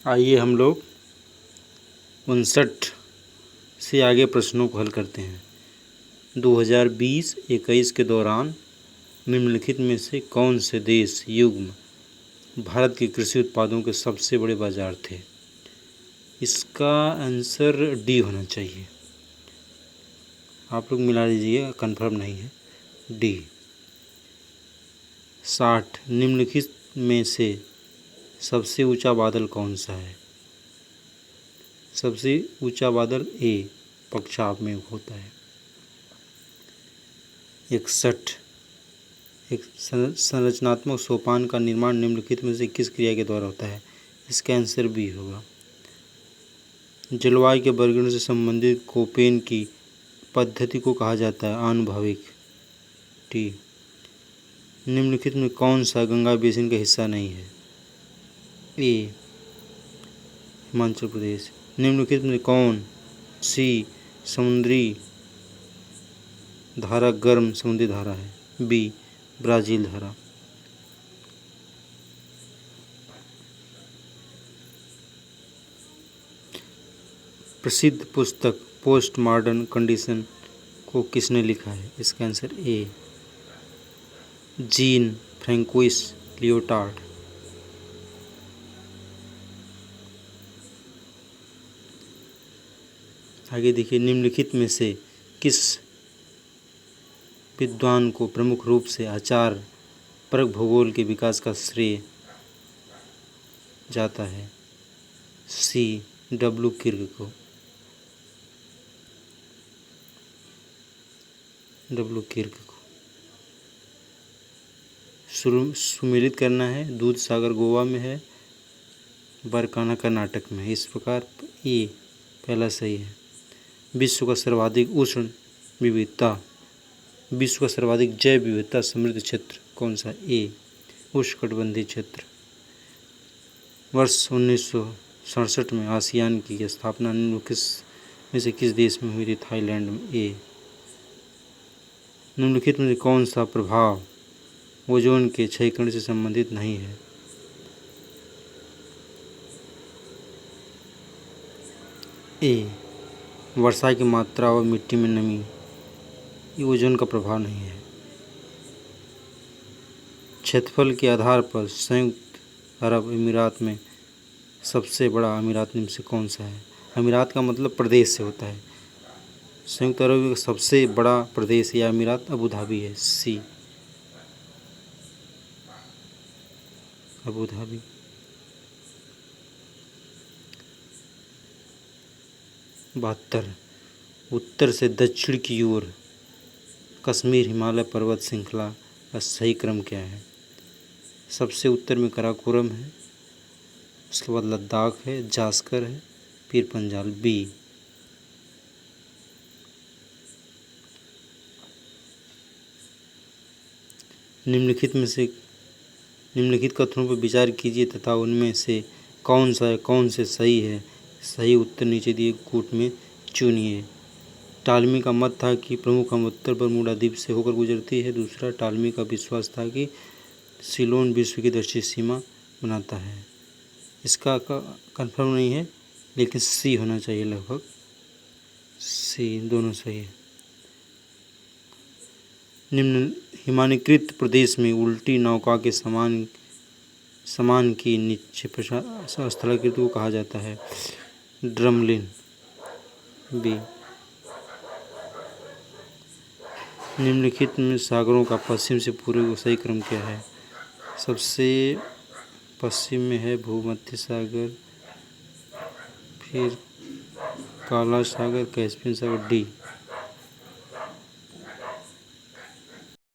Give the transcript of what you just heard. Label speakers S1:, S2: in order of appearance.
S1: आइए हम लोग 59 से आगे प्रश्नों को हल करते हैं। 2020-21 के दौरान निम्नलिखित में से कौन से देश युग्म भारत के कृषि उत्पादों के सबसे बड़े बाजार थे? इसका आंसर डी होना चाहिए। आप लोग मिला लीजिए, कंफर्म नहीं है। डी। 60 निम्नलिखित में से सबसे ऊंचा बादल कौन सा है? सबसे ऊंचा बादल ए पक्षाव में होता है। 61 एक संरचनात्मक सोपान का निर्माण निम्नलिखित में से किस क्रिया के द्वारा होता है? इसका आंसर बी होगा। जलवायु के वर्गीकरण से संबंधित कोपेन की पद्धति को कहा जाता है आनुभविक। टी। निम्नलिखित में कौन सा गंगा बेसिन का हिस्सा नहीं है? ए हिमाचल प्रदेश। निम्नलिखित में कौन सी समुद्री धारा गर्म समुद्री धारा है? बी ब्राज़ील धारा। प्रसिद्ध पुस्तक पोस्ट मॉडर्न कंडीशन को किसने लिखा है? इसका answer A gene François Leotard. आगे देखिए, निम्नलिखित में से किस विद्वान को प्रमुख रूप से आचार परक भूगोल के विकास का श्रेय जाता है? सी डब्ल्यू किर्क को। सुमेलित करना है। दूध सागर गोवा में है, बरकाना कर्नाटक में है। इस प्रकार ए पहला सही है। विश्व का सर्वाधिक जैव विविधता समृद्ध क्षेत्र कौन सा? ए उष्णकटिबंधीय क्षेत्र। वर्ष 1967 में आसियान की स्थापना निम्नलिखित में से किस देश में हुई थी? थाईलैंड में। ए। निम्नलिखित में कौन सा प्रभाव ओजोन के क्षयीकरण से संबंधित नहीं है? ए वर्षा की मात्रा और मिट्टी में नमी, ये ओजोन का प्रभाव नहीं है। क्षेत्रफल के आधार पर संयुक्त अरब अमीरात में सबसे बड़ा अमीरात निम्न से कौन सा है? अमीरात का मतलब प्रदेश से होता है। संयुक्त अरब का सबसे बड़ा प्रदेश या अमीरात अबू धाबी है। सी अबू धाबी। बहत्तर उत्तर से दक्षिण की ओर कश्मीर हिमालय पर्वत श्रृंखला का सही क्रम क्या है? सबसे उत्तर में काराकोरम है, उसके बाद लद्दाख है, जास्कर है, फिर पंजाल। बी। निम्नलिखित कथनों पर विचार कीजिए तथा उनमें से कौन से सही है? सही उत्तर नीचे दिए कूट में चुनिए। टालमी का मत था कि प्रमुख हम उत्तर बरमूडा द्वीप से होकर गुजरती है। दूसरा, टालमी का विश्वास था कि सिलोन विश्व की दक्षिणी सीमा बनाता है। इसका कंफर्म नहीं है, लेकिन सी होना चाहिए। लगभग सी दोनों सही है। निम्न हिमानीकृत प्रदेश में उल्टी नौका के समान की नीचे स्थलाकृति को कहा जाता है? ड्रमलिन। बी। निम्नलिखित में सागरों का पश्चिम से पूर्व का सही क्रम क्या है? सबसे पश्चिम में है भूमध्य सागर, फिर काला सागर, कैस्पियन सागर। डी।